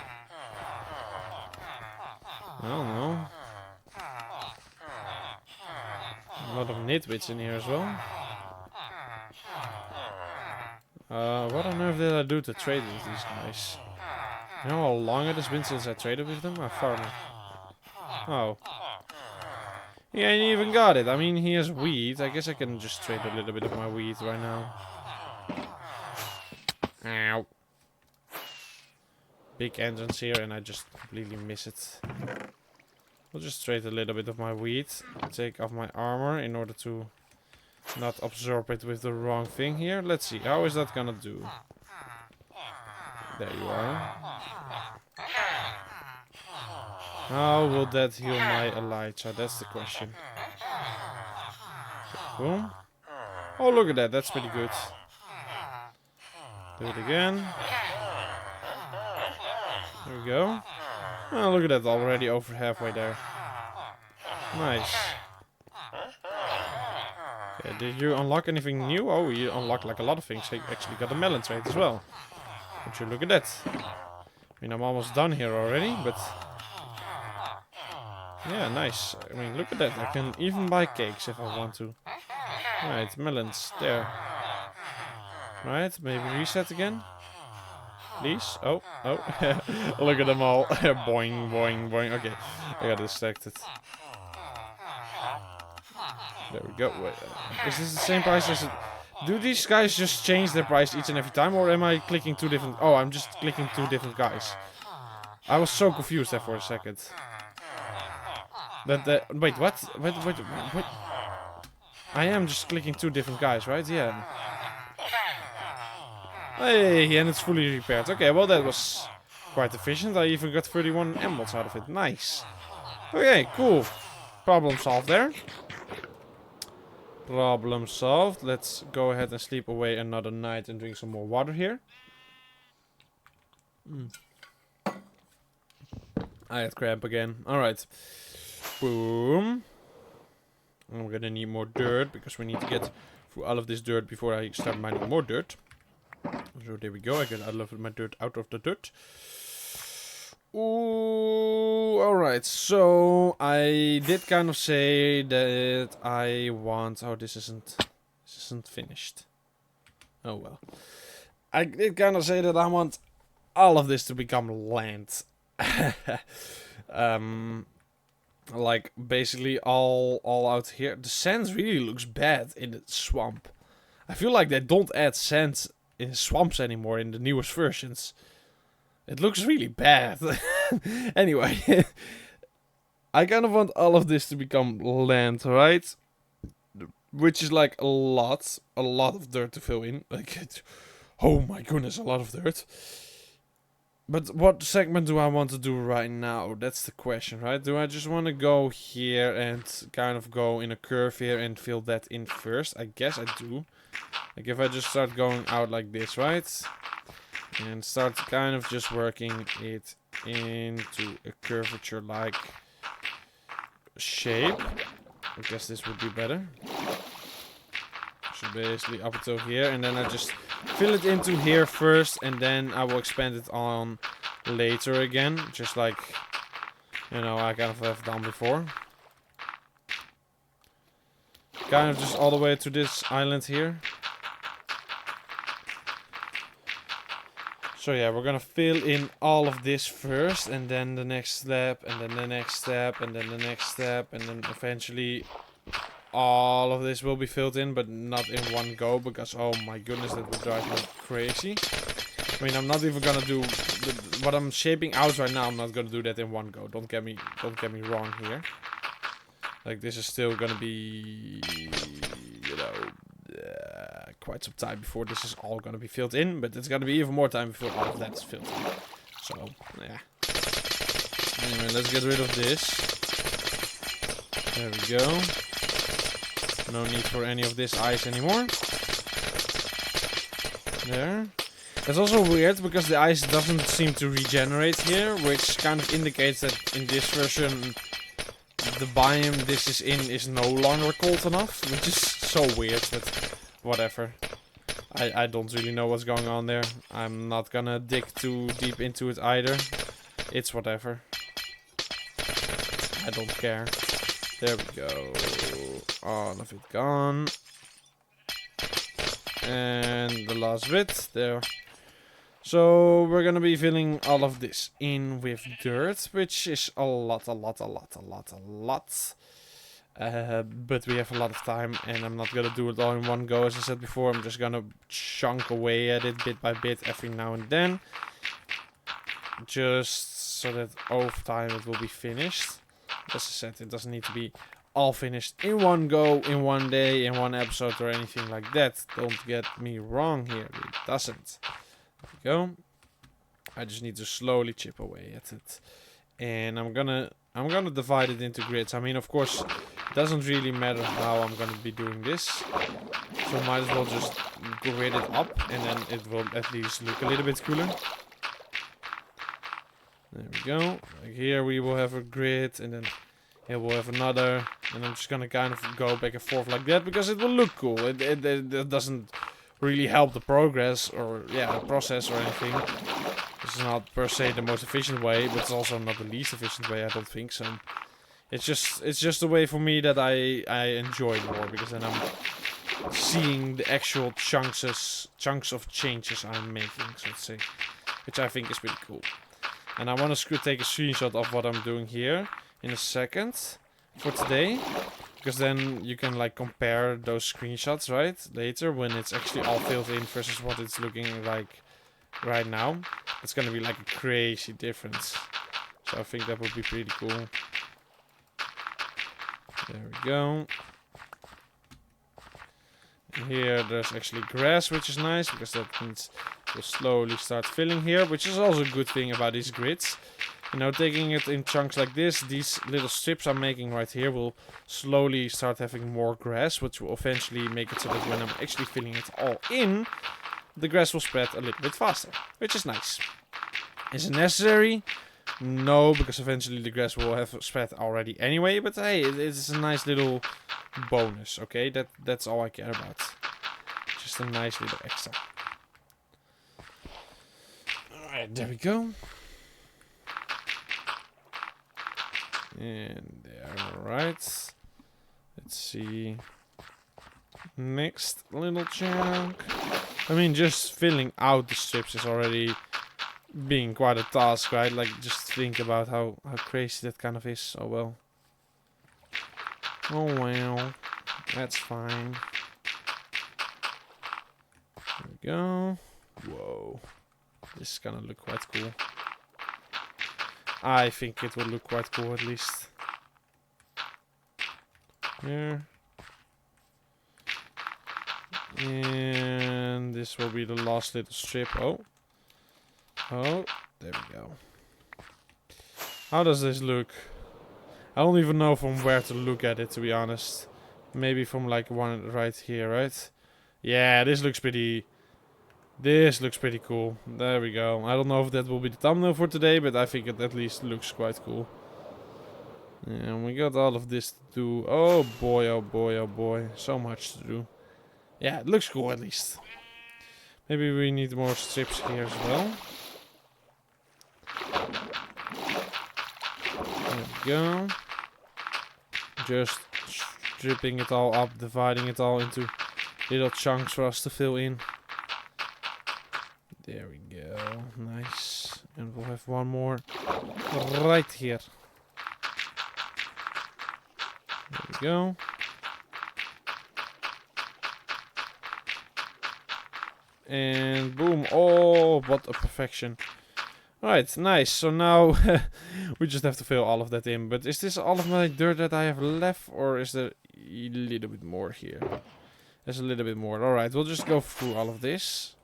I don't know. A lot of nitwits in here as well. What on earth did I do to trade with these guys? You know how long it has been since I traded with them? Oh. He ain't even got it. I mean, he has wheat. I guess I can just trade a little bit of my wheat right now. Ow. Big entrance here and I just completely miss it. I'll just trade a little bit of my wheat. Take off my armor in order to not absorb it with the wrong thing here. Let's see. How is that gonna do? There you are. How will that heal my Elijah? That's the question. Boom. Oh, look at that. That's pretty good. Do it again. There we go. Oh, look at that. Already over halfway there. Nice. Okay, did you unlock anything new? Oh, you unlocked like a lot of things. You actually got a melon trade as well. Would you look at that? I mean, I'm almost done here already, but... yeah, nice. I mean, look at that. I can even buy cakes if I want to. Right, melons. There. Right, maybe reset again. Please. Oh, oh. Look at them all. Boing, boing, boing. Okay, I got distracted. There we go. Wait, is this the same price as it? Do these guys just change their price each and every time, or am I clicking two different? Oh, I'm just clicking two different guys. I was so confused there for a second. Wait, what? Wait. I am just clicking two different guys, right? Yeah. Hey, and it's fully repaired. Okay, well that was quite efficient. I even got 31 emeralds out of it. Nice. Okay, cool. Problem solved there. Problem solved. Let's go ahead and sleep away another night and drink some more water here. I had cramp again. Alright. Boom. And we're gonna need more dirt because we need to get through all of this dirt before I start mining more dirt. So there we go. I get all of my dirt out of the dirt. Ooh, alright. So I did kind of say that I want... oh, this isn't finished. Oh well. I did kind of say that I want all of this to become land. Like basically all out here. The sand really looks bad in the swamp. I feel like they don't add sand in swamps anymore in the newest versions. It looks really bad. Anyway, I kind of want all of this to become land, right? Which is like a lot of dirt to fill in. Like, oh my goodness, a lot of dirt. But what segment do I want to do right now? That's the question, right? Do I just want to go here and kind of go in a curve here and fill that in first? I guess I do. Like if I just start going out like this, right? And start kind of just working it into a curvature-like shape. I guess this would be better. So basically up until here, and then I just fill it into here first, and then I will expand it on later again, just like, you know, I kind of have done before. Kind of just all the way to this island here. So yeah, we're gonna fill in all of this first, and then the next step, and then the next step, and then the next step, and then eventually all of this will be filled in, but not in one go, because oh my goodness, that would drive me crazy. I mean, I'm not even gonna do what I'm shaping out right now. I'm not gonna do that in one go. Don't get me wrong here. Like, this is still gonna be, you know, quite some time before this is all gonna be filled in, but it's gonna be even more time before all of that is filled in. So, yeah. Anyway, let's get rid of this. There we go. No need for any of this ice anymore. There. It's also weird because the ice doesn't seem to regenerate here, which kind of indicates that in this version the biome this is in is no longer cold enough, which is so weird, but whatever. I don't really know what's going on there. I'm not gonna dig too deep into it either. It's whatever. I don't care. There we go. All of it gone. And the last bit. There. So we're gonna be filling all of this in with dirt, which is a lot. But we have a lot of time, and I'm not gonna do it all in one go, as I said before. I'm just gonna chunk away at it bit by bit every now and then. Just so that over time it will be finished. As I said, it doesn't need to be all finished in one go, in one day, in one episode, or anything like that. Don't get me wrong here, it doesn't. There we go. I just need to slowly chip away at it. And I'm gonna divide it into grids. I mean, of course, it doesn't really matter how I'm gonna be doing this. So might as well just grid it up, and then it will at least look a little bit cooler. There we go. Like here we will have a grid, and then here we'll have another. And I'm just gonna kind of go back and forth like that, because it will look cool. It doesn't really help the progress, or yeah, the process or anything. This is not per se the most efficient way, but it's also not the least efficient way, I don't think. So it's just a way for me that I enjoy more, because then I'm seeing the actual chunks of changes I'm making, so to say, which I think is pretty cool. And I want to take a screenshot of what I'm doing here in a second for today, because then you can like compare those screenshots, right, later when it's actually all filled in versus what it's looking like right now. It's gonna be like a crazy difference. So I think that would be pretty cool. There we go. And here there's actually grass, which is nice, because that means we'll slowly start filling here, which is also a good thing about these grids. You know, taking it in chunks like this, these little strips I'm making right here will slowly start having more grass, which will eventually make it so that when I'm actually filling it all in, the grass will spread a little bit faster, which is nice. Is it necessary? No, because eventually the grass will have spread already anyway, but hey, it's a nice little bonus, okay? That's all I care about. Just a nice little extra. Alright, there we go. And there, alright. Let's see. Next little chunk. I mean, just filling out the strips is already being quite a task, right? Like, just think about how crazy that kind of is. Oh well. Oh well. That's fine. There we go. Whoa. This is gonna look quite cool. I think it will look quite cool, at least. Here. And this will be the last little strip. Oh, there we go. How does this look? I don't even know from where to look at it, to be honest. Maybe from like one right here, right? Yeah, this looks pretty cool. There we go. I don't know if that will be the thumbnail for today, but I think it at least looks quite cool. And we got all of this to do. Oh boy, oh boy, oh boy. So much to do. Yeah, it looks cool at least. Maybe we need more strips here as well. There we go. Just stripping it all up, dividing it all into little chunks for us to fill in. There we go. Nice. And we'll have one more right here. There we go. And boom. Oh, what a perfection. Alright, nice. So now we just have to fill all of that in. But is this all of my dirt that I have left? Or is there a little bit more here? There's a little bit more. Alright, we'll just go through all of this.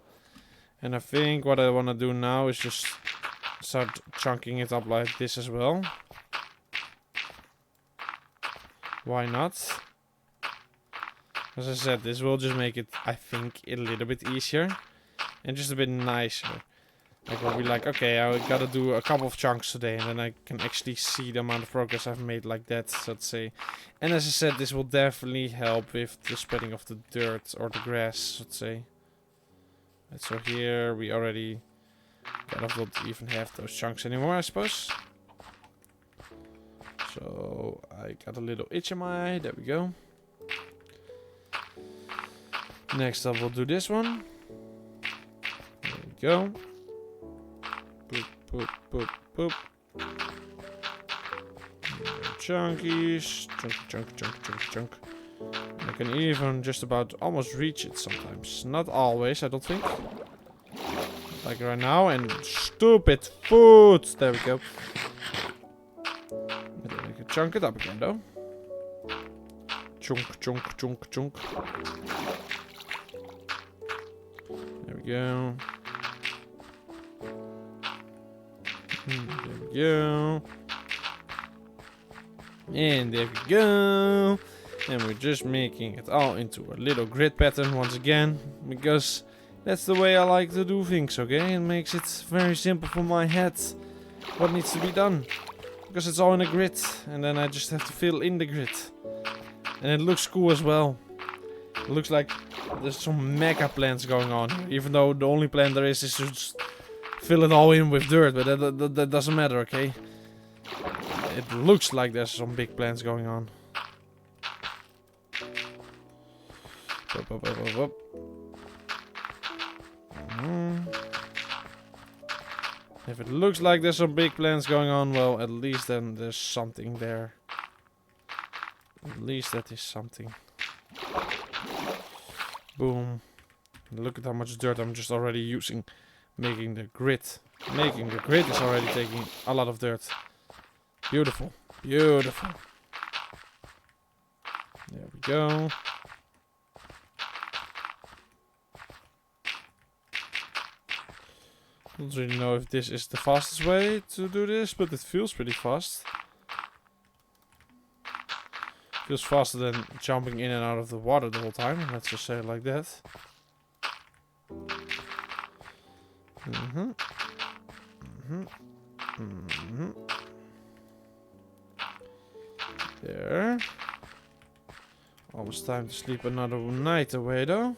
And I think what I want to do now is just start chunking it up like this as well. Why not? As I said, this will just make it, I think, a little bit easier. And just a bit nicer. Like, we'll be like, okay, I gotta do a couple of chunks today. And then I can actually see the amount of progress I've made like that, so to say. And as I said, this will definitely help with the spreading of the dirt or the grass, so to say. And so here we already kind of don't even have those chunks anymore, I suppose. So I got a little itch in my eye. There we go. Next up, we'll do this one. There we go. Boop, boop, boop, boop. Chunkies. Chunk. I can even just about almost reach it sometimes. Not always, I don't think. Like right now. And stupid food. There we go. I can chunk it up again though. Chunk. There we go. There we go. And there we go. And we're just making it all into a little grid pattern once again. Because that's the way I like to do things, okay? It makes it very simple for my head what needs to be done. Because it's all in a grid. And then I just have to fill in the grid. And it looks cool as well. It looks like there's some mega plants going on here. Even though the only plant there is to just fill it all in with dirt. But that doesn't matter, okay? It looks like there's some big plants going on. Up. If it looks like there's some big plants going on, well, at least then there's something there. At least that is something. Boom. Look at how much dirt I'm just already using. Making the grid. Making the grid is already taking a lot of dirt. Beautiful. Beautiful. There we go. I don't really know if this is the fastest way to do this, but it feels pretty fast. Feels faster than jumping in and out of the water the whole time. Let's just say it like that. There. Almost time to sleep another night away though.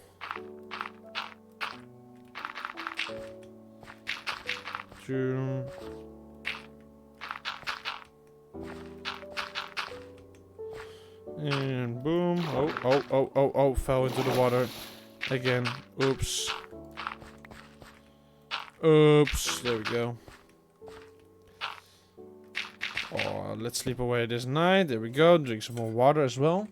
And boom. Oh, fell into the water. Again. Oops. There we go. Oh, let's sleep away this night. There we go. Drink some more water as well.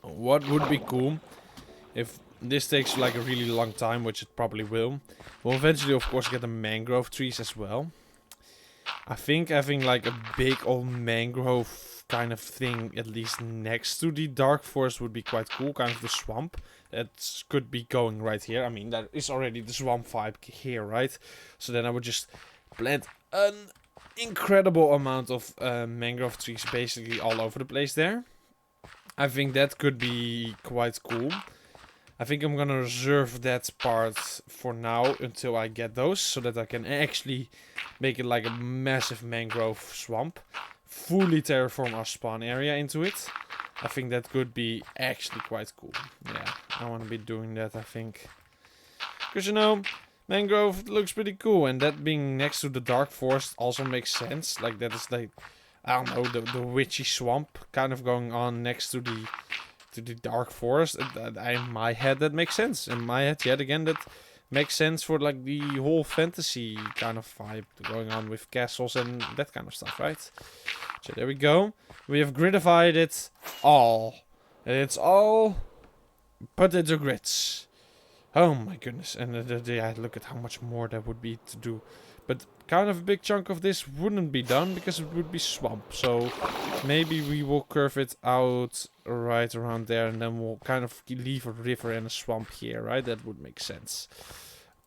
What would be cool if this takes like a really long time, which it probably will. We'll eventually, of course, get the mangrove trees as well. I think having like a big old mangrove kind of thing, at least next to the dark forest, would be quite cool. Kind of the swamp that could be going right here. I mean, that is already the swamp vibe here, right? So then I would just plant an incredible amount of mangrove trees basically all over the place there. I think that could be quite cool. I think I'm gonna reserve that part for now until I get those, so that I can actually make it like a massive mangrove swamp. Fully terraform our spawn area into it. I think that could be actually quite cool. Yeah, I want to be doing that, I think. Because, you know, mangrove looks pretty cool. And that being next to the dark forest also makes sense. Like, that is like, I don't know, the witchy swamp kind of going on next to the dark forest. In my head, that makes sense. In my head, yet again, that makes sense for like the whole fantasy kind of vibe going on with castles and that kind of stuff, right? So there we go. We have gridified it all. And it's all potato grits. Oh my goodness. And yeah, look at how much more there would be to do. But kind of a big chunk of this wouldn't be done because it would be swamp. So maybe we will curve it out right around there. And then we'll kind of leave a river and a swamp here, right? That would make sense.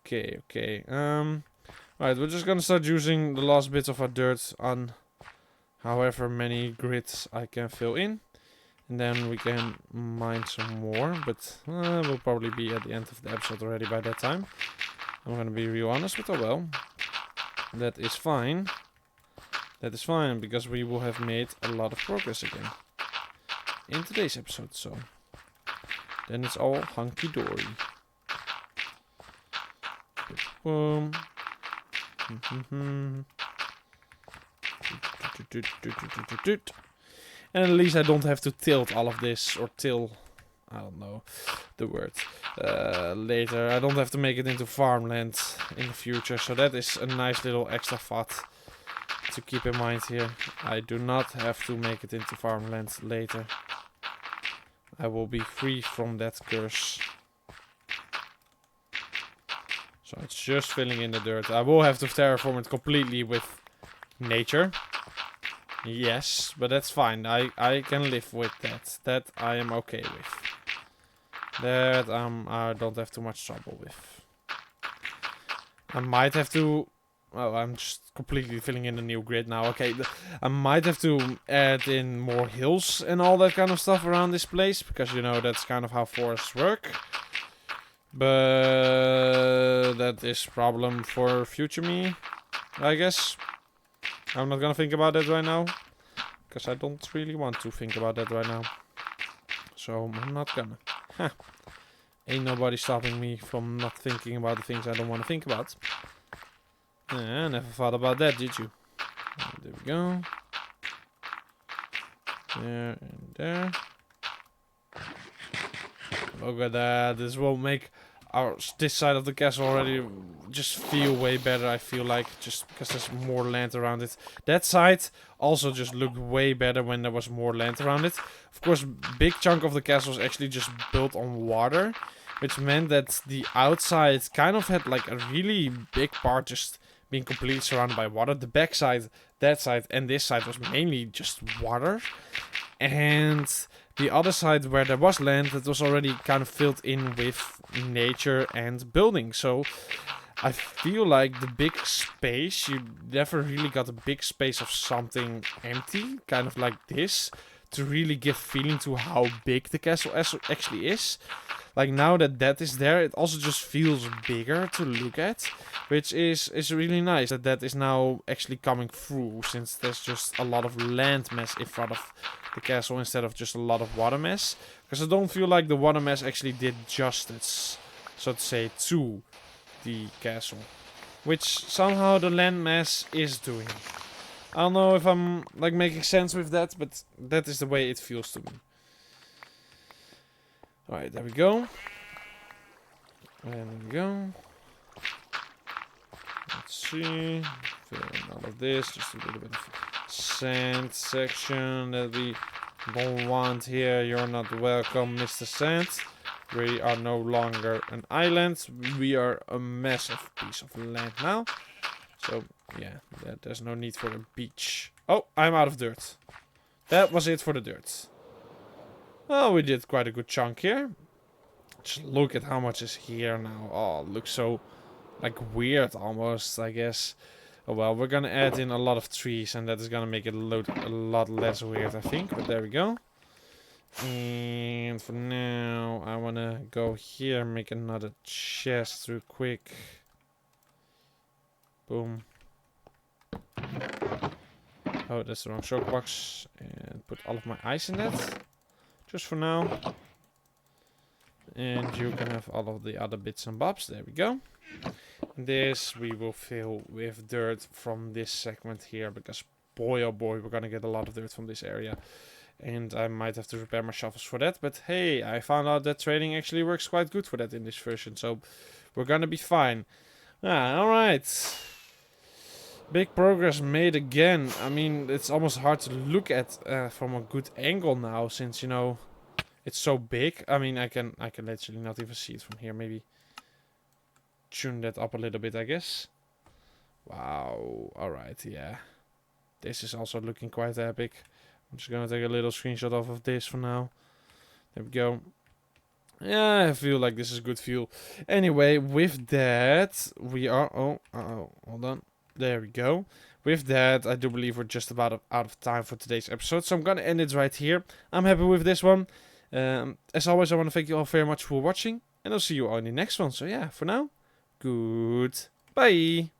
Okay, okay. Right, we're just gonna start using the last bits of our dirt on however many grids I can fill in. And then we can mine some more, but we'll probably be at the end of the episode already by that time. I'm gonna be real honest, but oh well. That is fine. That is fine, because we will have made a lot of progress again in today's episode, so then it's all hunky-dory. Boom. And at least I don't have to tilt all of this, or I don't know the word, later. I don't have to make it into farmland in the future, so that is a nice little extra thought to keep in mind here. I do not have to make it into farmland later. I will be free from that curse. So it's just filling in the dirt. I will have to terraform it completely with nature. Yes, but that's fine. I can live with that. That I am okay with. That I don't have too much trouble with. I might have to... Oh, I'm just completely filling in a new grid now. Okay, I might have to add in more hills and all that kind of stuff around this place. Because, you know, that's kind of how forests work. But that is a problem for future me, I guess. I'm not gonna think about that right now. Because I don't really want to think about that right now. So I'm not gonna. Huh. Ain't nobody stopping me from not thinking about the things I don't want to think about. Never thought about that, did you? There we go. There and there. Look at that. This will make this side of the castle already just feel way better, I feel like. Just because there's more land around it. That side also just looked way better when there was more land around it. Of course, big chunk of the castle is actually just built on water. Which meant that the outside kind of had like a really big part just being completely surrounded by water. The back side, that side, and this side was mainly just water. And the other side where there was land, that was already kind of filled in with nature and buildings. So I feel like the big space, you never really got a big space of something empty, kind of like this, to really give feeling to how big the castle actually is. Like now that that is there, it also just feels bigger to look at, which is really nice that that is now actually coming through, since there's just a lot of land mass in front of the castle instead of just a lot of water mass. Because I don't feel like the water mass actually did justice, so to say, to the castle, which somehow the land mass is doing. I don't know if I'm like making sense with that, but that is the way it feels to me. Alright, there we go. And there we go. Let's see. Fill in all of this. Just a little bit of sand section that we don't want here. You're not welcome, Mr. Sand. We are no longer an island. We are a massive piece of land now. So, yeah, there's no need for a beach. Oh, I'm out of dirt. That was it for the dirt. Well, we did quite a good chunk here. Just look at how much is here now. Oh, it looks so, like, weird almost, I guess. Oh well, we're gonna add in a lot of trees, and that is gonna make it a lot less weird, I think. But there we go. And for now, I wanna go here, make another chest real quick. Boom. Oh, that's the wrong choke box. And put all of my ice in that. Just for now. And you can have all of the other bits and bobs. There we go. This we will fill with dirt from this segment here. Because boy oh boy, we're gonna get a lot of dirt from this area. And I might have to repair my shovels for that. But hey, I found out that trading actually works quite good for that in this version. So we're gonna be fine. Alright. Big progress made again. I mean, it's almost hard to look at from a good angle now. Since, you know, It's so big. I mean, I can literally not even see it from here. Maybe tune that up a little bit, I guess. Wow. Alright, yeah. This is also looking quite epic. I'm just gonna take a little screenshot off of this for now. There we go. Yeah, I feel like this is good fuel. Anyway, with that, we are... Oh, hold on. There we go. With that, I do believe we're just about out of time for today's episode. So I'm gonna end it right here. I'm happy with this one. As always, I want to thank you all very much for watching. And I'll see you all in the next one. So yeah, for now, goodbye.